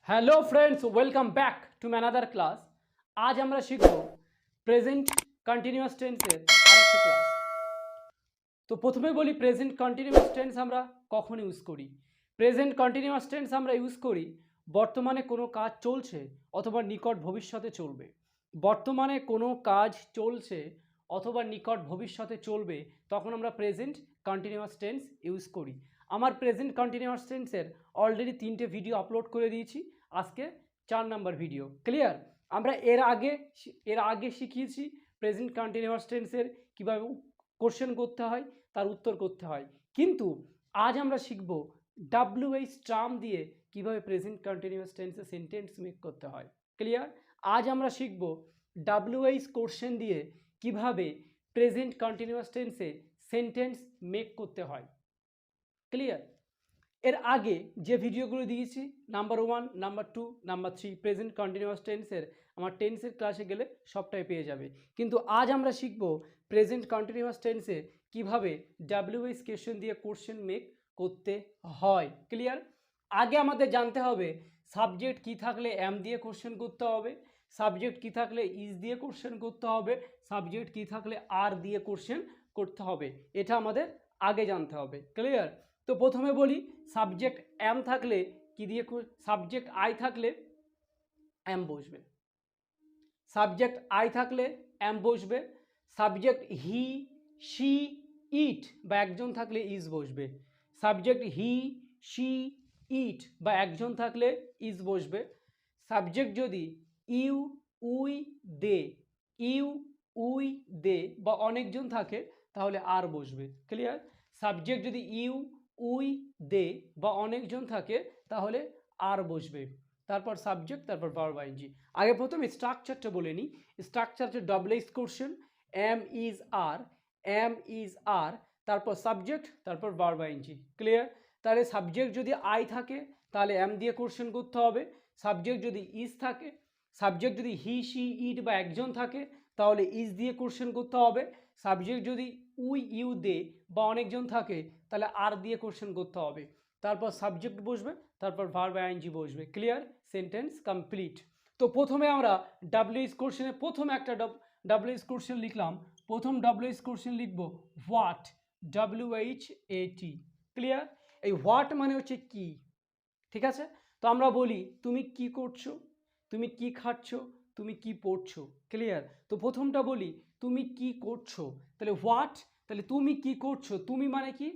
Hello friends, welcome back to another class. আজ আমরা শিখব প্রেজেন্ট কন্টিনিউয়াস টেন্সের আরেকটা ক্লাস। তো প্রথমে বলি প্রেজেন্ট কন্টিনিউয়াস টেন্স আমরা কখন ইউজ করি। প্রেজেন্ট কন্টিনিউয়াস টেন্স আমরা ইউজ করি বর্তমানে কোনো কাজ চলছে অথবা নিকট ভবিষ্যতে চলবে। বর্তমানে কোনো কাজ চলছে অথবা নিকট ভবিষ্যতে চলবে, তখন আমরা প্রেজেন্ট কন্টিনিউয়াস টেন্স ইউজ করি। আমার প্রেজেন্ট কন্টিনিউয়াস টেন্সের অলরেডি 3টে ভিডিও আপলোড করে দিয়েছি, আজকে 4 নম্বর ভিডিও। ক্লিয়ার? আমরা এর আগে শিখিয়েছি প্রেজেন্ট কন্টিনিউয়াস টেন্সের কীভাবে কোশ্চেন করতে হয়, তার উত্তর করতে হয়। কিন্তু আজ আমরা শিখব WH টার্ম দিয়ে কিভাবে প্রেজেন্ট কন্টিনিউয়াস টেন্সে সেন্টেন্স মেক করতে হয়। ক্লিয়ার? আজ আমরা শিখব WH কোশ্চেন দিয়ে কিভাবে প্রেজেন্ট কন্টিনিউয়াস টেন্সে সেন্টেন্স মেক করতে হয়। ক্লিয়ার? এর আগে যে ভিডিওগুলো দিয়েছি number 1, number 2, number 3 present continuous টেন্সের আমার টেন্সের ক্লাসে গেলে সবটাই পেয়ে যাবে। কিন্তু আজ আমরা শিখব প্রেজেন্ট কন্টিনিউয়াস টেন্সে কিভাবে WH কোশ্চেন দিয়ে কোশ্চেন মেক করতে হয়। ক্লিয়ার? আগে আমাদের জানতে হবে সাবজেক্ট কি থাকলে এম দিয়ে কোশ্চেন করতে হবে, সাবজেক্ট কি থাকলে ইজ দিয়ে কোশ্চেন করতে হবে, সাবজেক্ট কি থাকলে আর দিয়ে কোশ্চেন করতে হবে। এটা আমাদের আগে জানতে হবে। ক্লিয়ার? তো প্রথমে বলি সাবজেক্ট এম থাকলে কি দিয়ে, সাবজেক্ট আই থাকলে এম বসবে, সাবজেক্ট আই থাকলে এম বসবে, সাবজেক্ট হি শি ইট বা একজন থাকলে ইজ বসবে, সাবজেক্ট হি শি ইট বা একজন থাকলে ইজ বসবে, সাবজেক্ট যদি you we they you we they বা অনেকজন থাকে তাহলে আর বসবে। ক্লিয়ার? সাবজেক্ট যদি ইউ উই দে বা অনেকজন থাকে তাহলে আর বসবে। তারপর সাবজেক্ট, তারপর ভার্ব আইএনজি। আগে প্রথমে স্ট্রাকচারটা বলে নিই। স্ট্রাকচারটা WH question, am is are, am is are, তারপর সাবজেক্ট, তারপর ভার্ব আইএনজি। ক্লিয়ার? তাহলে সাবজেক্ট যদি আই থাকে তাহলে এম দিয়ে কোশ্চেন করতে হবে, সাবজেক্ট যদি ইজ থাকে, সাবজেক্ট যদি হি শি ইট বা একজন থাকে তাহলে ইজ দিয়ে কোশ্চেন করতে হবে, সাবজেক্ট যদি উই ইউ দে বা অনেকজন থাকে তাহলে আর দিয়ে কোশ্চেন করতে হবে, তারপর সাবজেক্ট বসবে, তারপর ভার্ব আইএনজি বসবে। ক্লিয়ার? Sentence complete. তো প্রথমে আমরা WH কোশ্চেনে প্রথম একটা WH কোশ্চেন লিখলাম। প্রথম WH কোশ্চেন লিখব হোয়াট, WHAT। ক্লিয়ার? এই হোয়াট মানে হচ্ছে কি। ঠিক আছে? তো আমরা বলি তুমি কি করছো, তুমি কি খাচ্ছ, তুমি কি পড়ছো। ক্লিয়ার? তো প্রথমটা বলি তুমি কি করছো, তাহলে হোয়াট, তাহলে তুমি কি করছো, তুমি মানে কি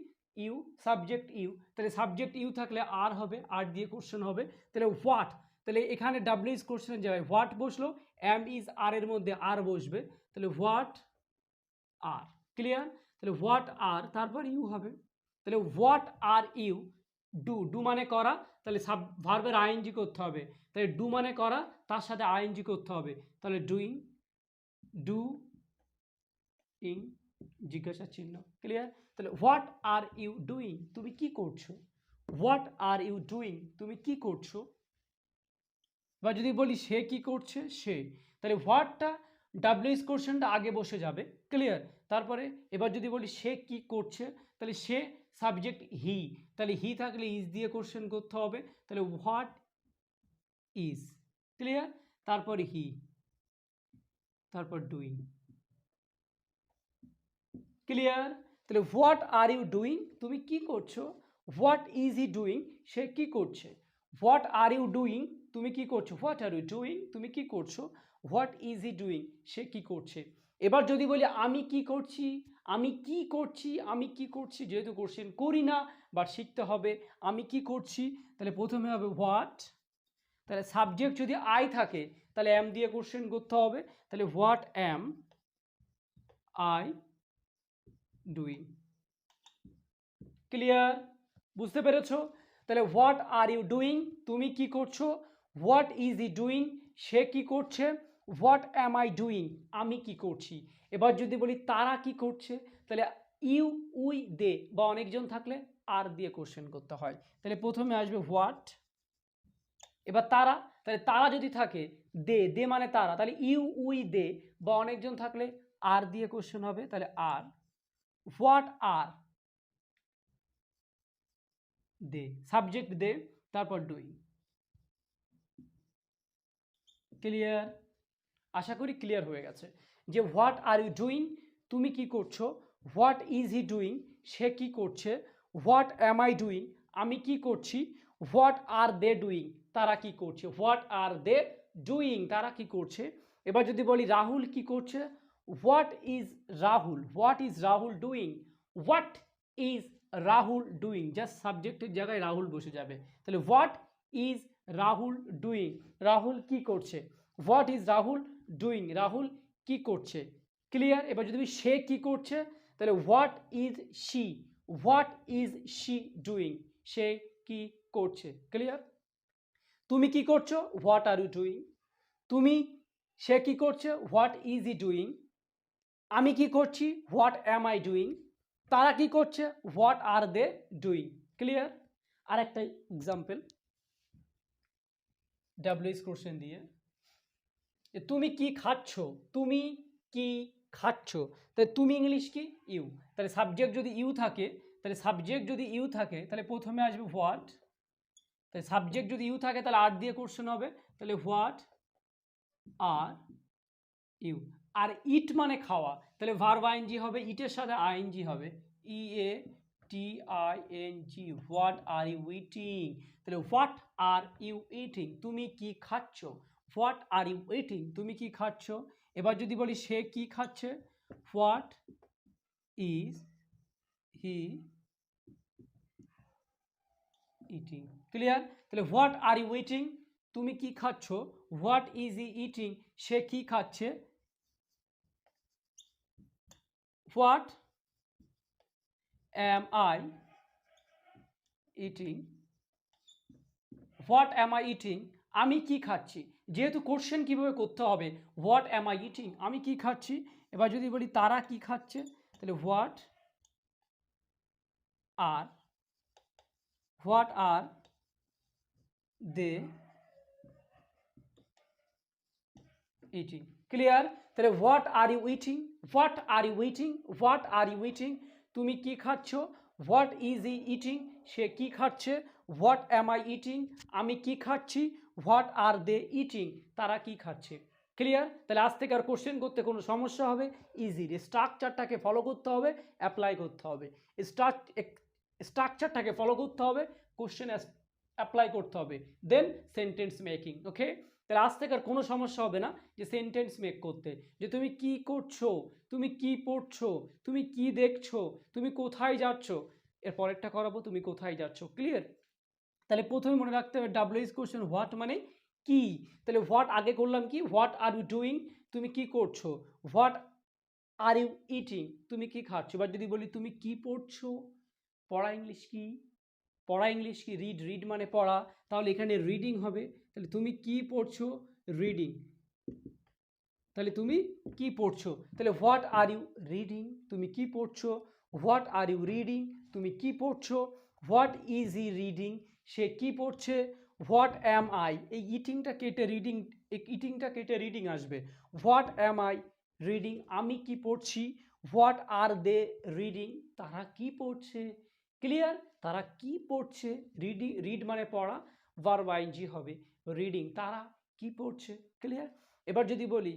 ইউ, সাবজেক্ট ইউ, তাহলে সাবজেক্ট ইউ থাকলে আর হবে, আর দিয়ে কোশ্চেন হবে। তাহলে হোয়াট, তাহলে এখানে WH কোশ্চেনের জায়গায় হোয়াট বসলো, এম ইজ আর এর মধ্যে আর বসবে, তাহলে হোয়াট আর। ক্লিয়ার? তাহলে হোয়াট আর, তারপর ইউ হবে, তাহলে what are you do, do মানে করা, তাহলে ভার্বের আইএনজি করতে হবে, তাহলে ডু মানে করা, তার সাথে আইএনজি করতে হবে, তাহলে ডুইং, ডু ইং, জিজ্ঞাসা চিহ্ন। ক্লিয়ার? তাহলে হোয়াট আর ইউ ডুইং, তুমি কি করছো, হোয়াট আর ইউ ডুইং, তুমি কি করছো। বা যদি বলি সে কি করছে, সে, তাহলে হোয়াটটা WH কোশ্চেনটা আগে বসে যাবে। ক্লিয়ার? তারপরে এবার যদি বলি সে কি করছে, তাহলে সে সাবজেক্ট হি, তাহলে হি থাকলে ইজ দিয়ে কোশ্চেন করতে হবে, তাহলে হোয়াট ইজ। ক্লিয়ার? তারপরে হি, তারপর ডুইং। ক্লিয়ার? তাহলে হোয়াট আর ইউ ডুইং, তুমি কি করছো, হোয়াট ইজ হি ডুইং, সে কি করছে, হোয়াট আর ইউ ডুইং, তুমি কি করছো, হোয়াট আর ইউ ডুইং, তুমি কি করছো, হোয়াট ইজ হি ডুইং, সে কি করছে। এবার যদি বলি আমি কি করছি, আমি কি করছি, আমি কি করছি, যেহেতু কোশ্চেন করি না বাট শিখতে হবে, আমি কি করছি, তাহলে প্রথমে হবে হোয়াট, তাহলে সাবজেক্ট যদি আই থাকে তাহলে এম দিয়ে কোশ্চেন করতে হবে, তাহলে what M I doing. Clear? বুঝতে পেরেছো? তাহলে হোয়াট আর ইউ ডুইং, তুমি কি করছো, হোয়াট ইজ হি ডুইং, সে কি করছে, হোয়াট অ্যাম আই ডুইং, আমি কি করছি। এবার যদি বলি তারা কি করছে, তাহলে ইউ উই দে বা অনেকজন থাকলে আর দিয়ে কোশ্চেন করতে হয়, তাহলে প্রথমে আসবে হোয়াট, এবার তারা, তাহলে তারা যদি থাকে দে, দে মানে তারা, তাহলে ইউ উই দে বা অনেকজন থাকলে আর দিয়ে কোশ্চেন হবে, তাহলে আর, হোয়াট আর দে, সাবজেক্ট দে, তারপর ডুইং। ক্লিয়ার? আশা করি ক্লিয়ার হয়ে গেছে যে হোয়াট আর ইউ ডুইং, তুমি কি করছো, হোয়াট ইজ হি ডুইং, সে কি করছে, হোয়াট অ্যাম আই ডুইং, আমি কি করছি, হোয়াট আর দে ডুইং, তারা কি করছে, হোয়াট আর দে ডুইং, তারা কি করছে। এবার যদি বলি রাহুল কি করছে, what is Rahul, what is Rahul doing, what is Rahul doing, just সাবজেক্টের জায়গায় রাহুল বসে যাবে। তাহলে what is Rahul doing, Rahul কি করছে, what is Rahul doing, Rahul কি করছে। ক্লিয়ার? এবার যদি সে কি করছে, তাহলে what is she, what is she doing, সে কি করছে। ক্লিয়ার? তুমি কি করছো, হোয়াট আর ইউ ডুইং, তুমি, সে কি করছে, হোয়াট ইজ ই ডুইং, আমি কি করছি, হোয়াট অ্যাম আই ডুইং, তারা কি করছে, what are they doing. Clear? আর একটা এক্সাম্পল ডাব্লিউএস কোশ্চেন দিয়ে, তুমি কি খাচ্ছ, তুমি কি খাচ্ছ, তাহলে তুমি ইংলিশ কি, ইউ, তাহলে সাবজেক্ট যদি ইউ থাকে, তাহলে প্রথমে আসবে হোয়াট, তাহলে সাবজেক্ট যদি ইউ থাকে তাহলে আর দিয়ে কোশ্চেন হবে, তাহলে হোয়াট আর ইউ। আর ইট মানে খাওয়া, তাহলে ভার্ব আইএনজি হবে, ইটের সাথে আইএনজি হবে, E A T I N G, what are you eating, তাহলে হোয়াট আর ইউ ইটিং, তুমি কি খাচ্ছ, হোয়াট আর ইউ ইটিং, তুমি কি খাচ্ছ। এবার যদি বলি সে কি খাচ্ছে, what is he eating. Clear? তাহলে হোয়াট আর ইউ ইটিং, তুমি কি খাচ্ছ, হোয়াট ইজ হি ইটিং, সে কি খাচ্ছে, what am I eating, what am I eating, আমি কি খাচ্ছি, যেহেতু কোশ্চেন কিভাবে করতে হবে, হোয়াট am I eating, আমি কি খাচ্ছি। এবার যদি বলি তারা কি খাচ্ছে, তাহলে what are they eating. Clear? তাহলে what are you eating, what are you eating, what are you eating, তুমি কি খাচ্ছ, হোয়াট ইজ ই ইটিং, সে কি খাচ্ছে, হোয়াট অ্যাম আই ইটিং, আমি কি খাচ্ছি, হোয়াট আর দে ইটিং, তারা কি খাচ্ছে। ক্লিয়ার? তাহলে আজ থেকে আর কোশ্চেন করতে কোনো সমস্যা হবে, ইজি, স্ট্রাকচারটাকে ফলো করতে হবে, অ্যাপ্লাই করতে হবে, স্ট্রাকচারটাকে ফলো করতে হবে, কোশ্চেন অ্যাপ্লাই করতে হবে, দেন সেন্টেন্স মেকিং। ওকে? তাহলে আজ থেকে আর কোনো সমস্যা হবে না যে সেন্টেন্স মেক করতে, যে তুমি কি করছো, তুমি কি পড়ছো, তুমি কি দেখছো, তুমি কোথায় যাচ্ছ, এর পরেরটা করাবো, তুমি কোথায় যাচ্ছ। ক্লিয়ার? তাহলে প্রথমে মনে রাখতে হবে ডাব্লিউএইচ কোশ্চেন হোয়াট মানে কি, তাহলে হোয়াট আগে করলাম কি, হোয়াট আর ইউ ডুইং, তুমি কি করছো, হোয়াট আর ইউ ইটিং, তুমি কি খাচ্ছ। এবার যদি বলি তুমি কি পড়ছো, পড়া ইংলিশ কি, পড়া ইংলিশ কি, রিড, রিড মানে পড়া, তাহলে এখানে রিডিং হবে, তাহলে তুমি কি পড়ছো, রিডিং, তাহলে তুমি কি পড়ছো, তাহলে হোয়াট আর ইউ রিডিং, তুমি কি পড়ছো, হোয়াট আর ইউ রিডিং, তুমি কি পড়ছো, হোয়াট ইজ হি রিডিং, সে কি পড়ছে, হোয়াট অ্যাম আই, এই ইটিংটা কেটে রিডিং, ইটিংটা কেটে রিডিং আসবে, হোয়াট অ্যাম আই রিডিং, আমি কি পড়ছি, হোয়াট আর দে রিডিং, তারা কি পড়ছে। ক্লিয়ার? তারা কি পড়ছে, রিডিং, রিড মানে পড়া, ভার্ব আইএনজি হবে, রিডিং, তারা কি পড়ছে। ক্লিয়ার? এবার যদি বলি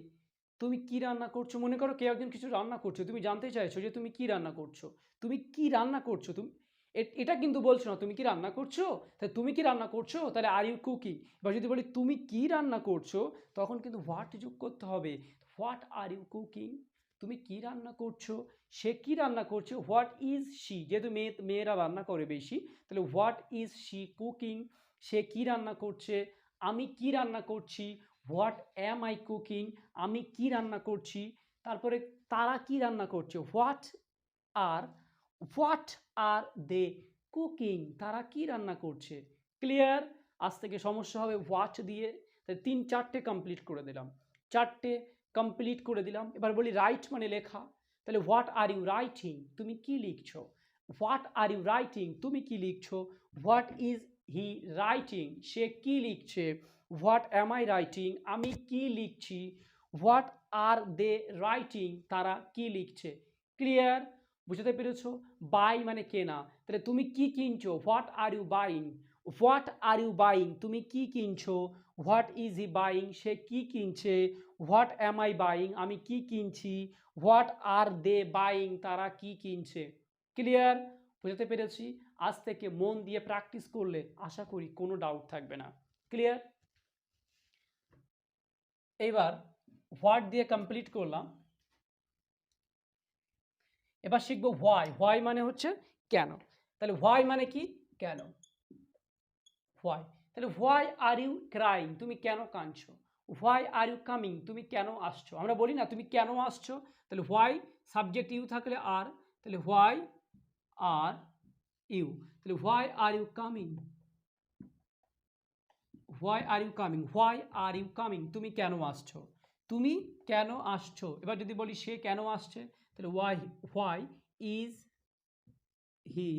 তুমি কি রান্না করছো, মনে করো কেউ একজন কিছু রান্না করছো, তুমি জানতে চাইছো যে তুমি কি রান্না করছো, তুমি কি রান্না করছো, তুমি এটা কিন্তু বলছো না তুমি কি রান্না করছো, তাহলে তুমি কি রান্না করছো, তাহলে আর ইউ কুকিং। এবার যদি বলি তুমি কি রান্না করছো, তখন কিন্তু হোয়াট যোগ করতে হবে, হোয়াট আর ইউ কুকিং, তুমি কি রান্না করছো, সে কি রান্না করছে, হোয়াট ইজ শি, যেহেতু মেয়েরা রান্না করে বেশি, তাহলে হোয়াট ইজ শি কুকিং, সে কি রান্না করছে, আমি কি রান্না করছি, হোয়াট অ্যাম আই কুকিং, আমি কি রান্না করছি। তারপরে তারা কি রান্না করছে, হোয়াট আর দে কুকিং, তারা কি রান্না করছে। ক্লিয়ার? আজ থেকে সমস্যা হবে হোয়াট দিয়ে, তাই 3-4টে কমপ্লিট করে দিলাম, 4টে কমপ্লিট করে দিলাম। এবার বলি রাইট মানে লেখা, তাহলে হোয়াট আর ইউ রাইটিং, তুমি কি লিখছো, হোয়াট আর ইউ রাইটিং, তুমি কি লিখছো, হোয়াট ইজ হি রাইটিং, সে কি লিখছে, হোয়াট অ্যাম আই রাইটিং, আমি কি লিখছি, হোয়াট আর দে রাইটিং, তারা কি লিখছে। ক্লিয়ার? বুঝতে পেরেছো? বাই মানে কেনা, তাহলে তুমি কি কিনছো, what are you buying, what are you buying, তুমি কি কিনছো। হোয়াট ইজ হি বাইং, সে কি কিনছে। হোয়াট অ্যাম আই বাইং, আমি কি কিনছি। হোয়াট আর দে বাইং, তারা কি কিনছে। ক্লিয়ার, বুঝতে পেরেছি। আজ থেকে মন দিয়ে প্র্যাকটিস করলে আশা করি কোনো ডাউট থাকবে না। ক্লিয়ার, এইবার হোয়াট দিয়ে কমপ্লিট করলাম, এবার শিখবো হোয়াই। হোয়াই মানে হচ্ছে কেন। তাহলে হোয়াই মানে কি, কেন। হোয়াই, তাহলে হোয়াই আর ইউ ক্রাইং, তুমি কেন কাঁদছো। হোয়াই আর ইউ কামিং, তুমি কেন আসছো। আমরা বলি না তুমি কেন আসছো, তাহলে হোয়াই সাবজেক্ট ইউ থাকলে আর, তাহলে হোয়াই আর ইউ, তাহলে why are you coming. Why are you coming, why are you coming, তুমি কেন আসছো। তুমি কেন আসছো। এবার যদি বলি সে কেন আসছে, তাহলে হোয়াই ইজ হি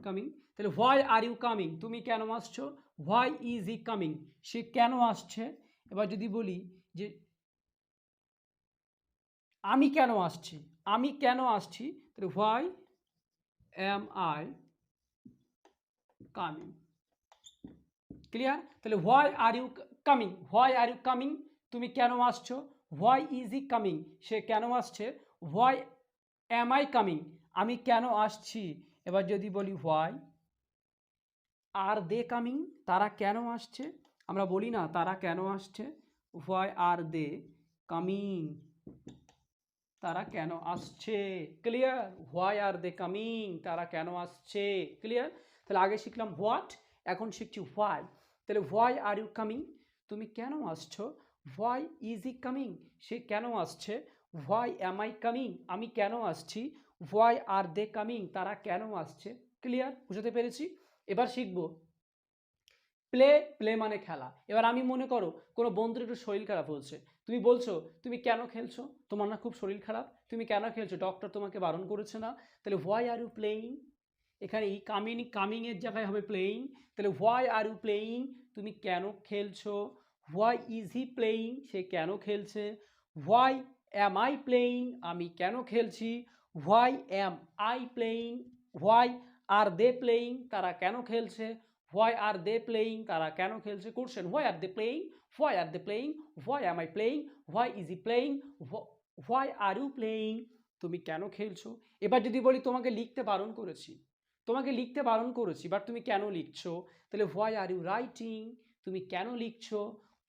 কামিং, তাহলে হোয়াই আর ইউ কামিং, তুমি কেন আসছো। হোয়াই ইজ হি কামিং, সে কেন আসছে। এবার যদি বলি যে আমি কেন আসছি, আমি কেন আসছি, তাহলে why am I coming. Clear, তাহলে why are you coming, why are you coming, তুমি কেন আসছো। হোয়াই ইজ হি কামিং, সে কেন আসছে। হোয়াই অ্যাম আই কামিং, আমি কেন আসছি। এবার যদি বলি হোয়াই আর দে কামিং, তারা কেন আসছে। আমরা বলি না তারা কেন আসছে। হোয়াই আর দে কামিং, তারা কেন আসছে। Clear, why are they coming, তারা কেন আসছে। ক্লিয়ার, তাহলে আগে শিখলাম হোয়াট, এখন শিখছি হোয়াই। তাহলে হোয়াই আর ইউ কামিং, তুমি কেন আসছো। হোয়াই ইজ হি কামিং, সে কেন আসছে। হোয়াই অ্যাম আই কামিং, আমি কেন আসছি। হোয়াই আর দে কামিং, তারা কেন আসছে। ক্লিয়ার, বুঝতে পেরেছি। এবার শিখবো প্লে। প্লে মানে খেলা। এবার আমি মনে করো কোনো বন্ধুর একটু শরীর খারাপ হচ্ছে, তুমি বলছো তুমি কেন খেলছো, তোমার না খুব শরীর খারাপ, তুমি কেন খেলছো, ডক্টর তোমাকে বারণ করেছে না। তাহলে হোয়াই আর ইউ প্লেয়িং, এখানে এই কামিং এর জায়গায় হবে প্লেয়িং। তাহলে হোয়াই আর ইউ প্লেয়িং, তুমি কেন খেলছো। হোয়াই ইজ হি প্লেয়িং, সে কেন খেলছে। হোয়াই অ্যাম আই প্লেয়িং, আমি কেন খেলছি। Why am I playing, why are they playing, তারা কেন খেলছে। হোয়াই আর দে প্লেয়িং, তারা কেন খেলছে। Question, why are they playing, why are they playing, why am I playing, why is he playing, why are you playing, তুমি কেন খেলছো। এবার যদি বলি তোমাকে লিখতে বারণ করেছি, তোমাকে লিখতে বারণ করেছি বাট তুমি কেন লিখছো, তাহলে হোয়াই আর ইউ রাইটিং, তুমি কেন লিখছো।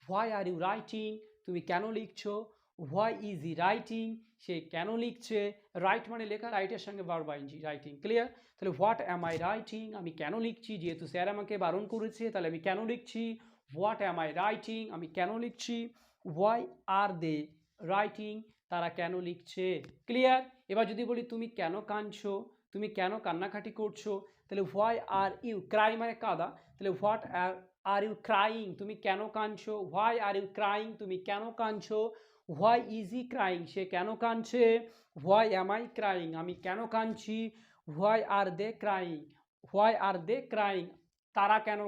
হোয়াই আর ইউ রাইটিং, তুমি কেন লিখছো। হোয়াই ইজ হি রাইটিং, সে কেন লিখছে। রাইট মানে লেখা, রাইটের সঙ্গে ভার্ব আইএনজি, রাইটিং। ক্লিয়ার, তাহলে হোয়াট অ্যাম আই রাইটিং, আমি কেন লিখছি, যেহেতু স্যার আমাকে বারণ করেছে তাহলে আমি কেন লিখছি। হোয়াট অ্যাম আই রাইটিং, আমি কেন লিখছি। হোয়াই আর দে রাইটিং, তারা কেন লিখছে। ক্লিয়ার, এবার যদি বলি তুমি কেন কাঁদছো, তুমি কেন কান্নাকাটি করছো, তাহলে হোয়াই আর ইউ, ক্রাই মানে কাঁদা, তাহলে হোয়াট আর ইউ ক্রাইং, তুমি কেন কাঁদছো। হোয়াই আর ইউ ক্রাইং, তুমি কেন কাঁদছো। হোয়াই ইজ হি ক্রাইং, সে কেন কাঁদছে। হোয়াই অ্যাম আই ক্রাইং, আমি কেন কাঁদছি। Why are they crying, why are they crying, তারা কেন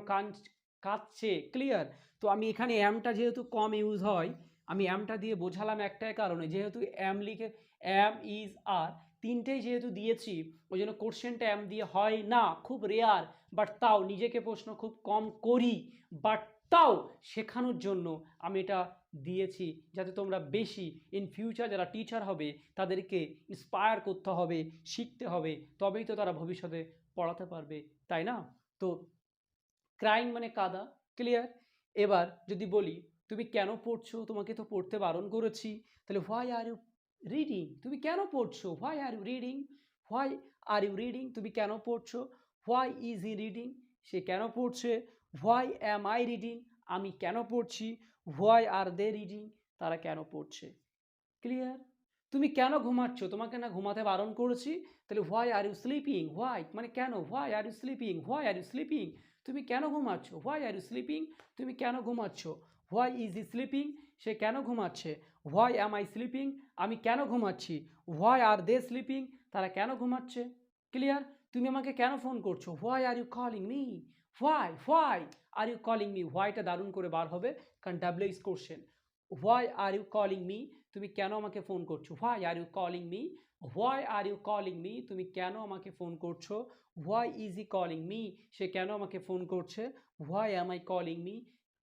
কাঁদছে। ক্লিয়ার, তো আমি এখানে অ্যামটা যেহেতু কম ইউজ হয়, আমি অ্যামটা দিয়ে বোঝালাম একটাই কারণে, যেহেতু অ্যাম লিখে অ্যাম ইজ আর তিনটেই যেহেতু দিয়েছি, ওই জন্য কোশ্চেনটা অ্যাম দিয়ে হয় না, খুব রেয়ার। বাট তাও নিজেকে প্রশ্ন খুব কম করি, বাট তাও শেখানোর জন্য আমি এটা দিয়েছি, যাতে তোমরা বেশি ইন ফিউচার যারা টিচার হবে তাদেরকে ইন্সপায়ার করতে হবে, শিখতে হবে, তবেই তো তারা ভবিষ্যতে পড়াতে পারবে, তাই না। তো ক্রাইং মানে কাদা। ক্লিয়ার, এবার যদি বলি তুমি কেন পড়ছো, তোমাকে তো পড়তে বারণ করেছি, তাহলে হোয়াই আর ইউ রিডিং, তুমি কেন পড়ছো। Why are you reading, why are you reading, তুমি কেন পড়ছো। হোয়াই ইজ হি রিডিং, সে কেন পড়ছে। হোয়াই অ্যাম আই রিডিং, আমি কেন পড়ছি। হোয়াই আর দে রিডিং, তারা কেন পড়ছে। ক্লিয়ার, তুমি কেন ঘুমাচ্ছ, তোমাকে না ঘুমাতে বারণ করেছি, তাহলে why are you sleeping, why মানে কেন। Why are you sleeping, why are you sleeping, তুমি কেন ঘুমাচ্ছ। হোয়াই আর ইউ স্লিপিং, তুমি কেন ঘুমাচ্ছ। হোয়াই ইজ হি স্লিপিং, সে কেন ঘুমাচ্ছে। হোয়াই অ্যাম আই স্লিপিং, আমি কেন ঘুমাচ্ছি। হোয়াই আর দে স্লিপিং, তারা কেন ঘুমাচ্ছে। ক্লিয়ার, তুমি আমাকে কেন ফোন করছো। Why are you calling me, why are you calling me, হোয়াইটা দারুণ করে বার হবে, কারণ W is question. Why are you calling me, তুমি কেন আমাকে ফোন করছো। Why are you calling me, why are you calling me, তুমি কেন আমাকে ফোন করছো। Why is he calling me, সে কেন আমাকে ফোন করছে। Why am I calling me,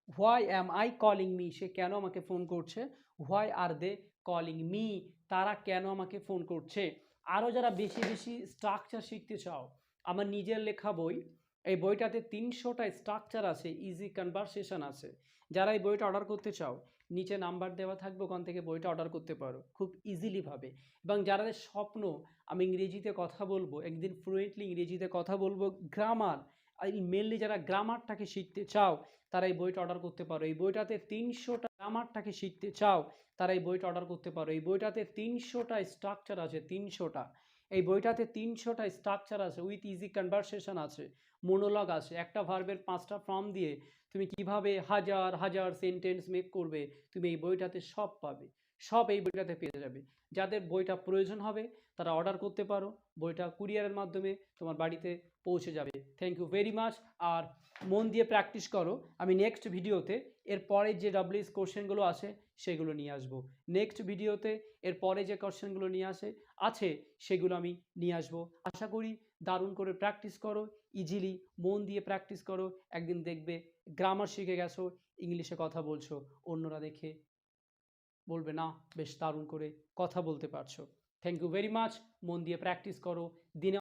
why am I calling me, সে কেন আমাকে ফোন করছে। Why are they calling me, তারা কেন আমাকে ফোন করছে। আরও যারা বেশি বেশি স্ট্রাকচার শিখতে চাও, আমার নিজের লেখা বই, এই বইটাতে 300টা স্ট্রাকচার আছে, ইজি কনভারসেশন আছে। যারা এই বইটা অর্ডার করতে চাও, নিচে নাম্বার দেওয়া থাকবে, ওখান থেকে বইটা অর্ডার করতে পারো খুব ইজিলিভাবে। এবং যাদের স্বপ্ন আমি ইংরেজিতে কথা বলবো, একদিন ফ্লুয়েন্টলি ইংরেজিতে কথা বলবো, গ্রামার, মেনলি যারা গ্রামারটাকে শিখতে চাও তারা এই বইটা অর্ডার করতে পারো। এই বইটাতে 300টা গ্রামারটাকে শিখতে চাও তারা এই বইটা অর্ডার করতে পারো। এই বইটাতে 300টা স্ট্রাকচার আছে, 300টা। এই বইটাতে 300টা স্ট্রাকচার আছে, উইথ ইজি কনভারসেশন আছে, মোনোলগ আছে। একটা ভার্বের 5টা ফর্ম দিয়ে তুমি কিভাবে হাজার হাজার সেন্টেন্স মেক করবে, তুমি এই বইটাতে সব পাবে, সব এই বইটাতে পেয়ে যাবে। যাদের বইটা প্রয়োজন হবে তারা অর্ডার করতে পারো, বইটা কুরিয়ারের মাধ্যমে তোমার বাড়িতে পৌঁছে যাবে। Thank you very much. আর মন দিয়ে প্র্যাকটিস করো। আমি নেক্সট ভিডিওতে এরপরে যে ডাব্লিউএস কোশ্চেনগুলো আসে সেগুলো নিয়ে আসবো। নেক্সট ভিডিওতে এরপরে যে কোশ্চেনগুলো নিয়ে আছে সেগুলো আমি নিয়ে আসবো। আশা করি দারুণ করে প্র্যাকটিস করো, ইজিলি মন দিয়ে প্র্যাকটিস করো, একদিন দেখবে গ্রামার শিখে গেছো, ইংলিশে কথা বলছো, অন্যরা দেখে বলবে না বেশ দারুণ করে কথা বলতে পারছো। Thank you very much. মন দিয়ে প্র্যাকটিস করো, দিনে